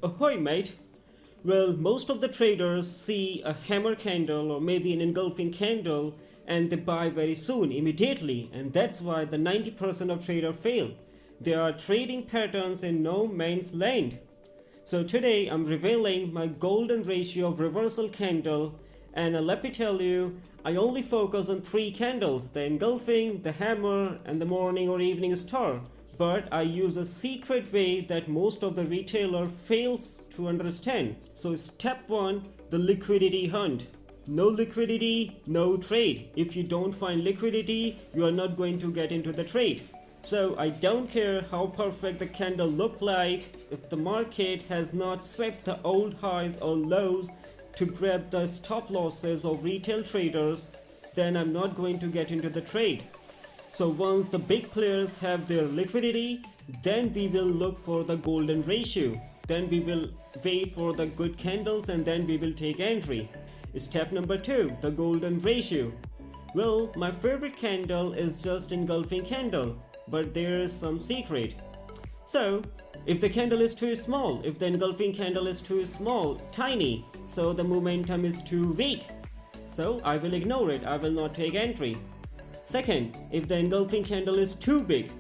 Ahoy, mate. Well, most of the traders see a hammer candle or maybe an engulfing candle and they buy very soon, immediately, and that's why the 90% of traders fail. They are trading patterns in no man's land. So today I'm revealing my golden ratio of reversal candle, and let me tell you, I only focus on 3 candles: the engulfing, the hammer, and the morning or evening star. But I use a secret way that most of the retailer fails to understand. So step 1, the liquidity hunt. No liquidity, no trade. If you don't find liquidity, you are not going to get into the trade. So I don't care how perfect the candle look like, if the market has not swept the old highs or lows to grab the stop losses of retail traders, then I'm not going to get into the trade. So once the big players have their liquidity, then we will look for the golden ratio. Then we will wait for the good candles and then we will take entry. Step number 2, the golden ratio. Well, my favorite candle is just engulfing candle, but there is some secret. So if the candle is too small, if the engulfing candle is too small, tiny, so the momentum is too weak, so I will ignore it, I will not take entry. Second, if the engulfing candle is too big,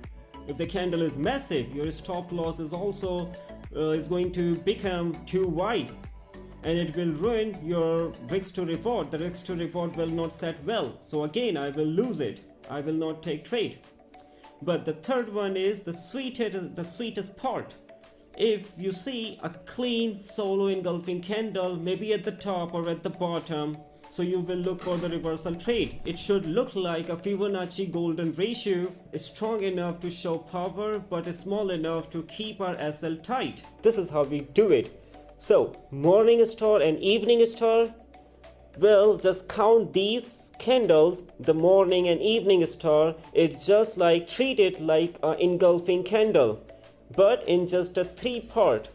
if the candle is massive, your stop loss is also is going to become too wide and it will ruin your risk to reward. The risk to reward will not set well, so again I will lose it, I will not take trade. But the third one is the sweetest part. If you see a clean solo engulfing candle, maybe at the top or at the bottom, so you will look for the reversal trade. It should look like a Fibonacci golden ratio, strong enough to show power but small enough to keep our SL tight. This is how we do it. So morning star and evening star, well, just count these candles, the morning and evening star. It's just like, treat it like an engulfing candle, but in just a 3 part.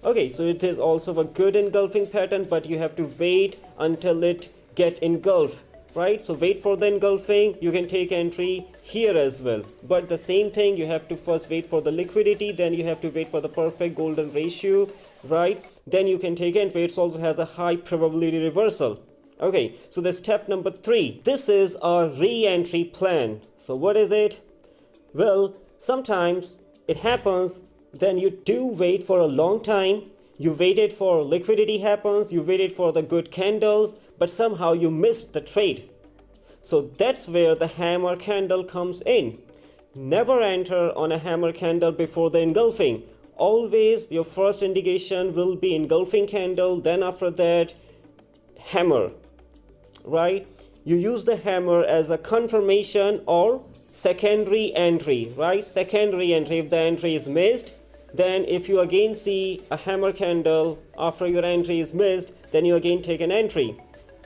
Okay, so it is also a good engulfing pattern, but you have to wait until it get engulfed, right? So wait for the engulfing, you can take entry here as well. But the same thing, you have to first wait for the liquidity, then you have to wait for the perfect golden ratio, right? Then you can take entry. It also has a high probability reversal. Okay, so the step number 3, this is our re-entry plan. So what is it? Well, sometimes it happens, then you do wait for a long time, you waited for liquidity happens, you waited for the good candles, but somehow you missed the trade. So that's where the hammer candle comes in. Never enter on a hammer candle before the engulfing. Always your first indication will be engulfing candle, then after that hammer, right? You use the hammer as a confirmation or secondary entry, right? Secondary entry. If the entry is missed, then if you again see a hammer candle after your entry is missed, then you again take an entry.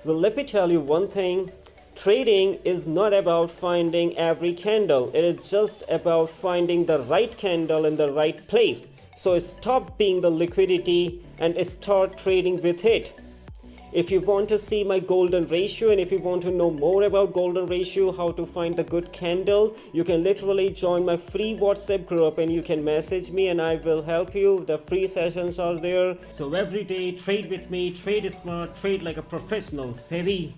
Well, let me tell you one thing. Trading is not about finding every candle. It is just about finding the right candle in the right place. So stop being the liquidity and start trading with it. If you want to see my golden ratio and if you want to know more about golden ratio, how to find the good candles, you can literally join my free WhatsApp group and you can message me and I will help you. The free sessions are there. So every day trade with me, trade smart, trade like a professional, savvy.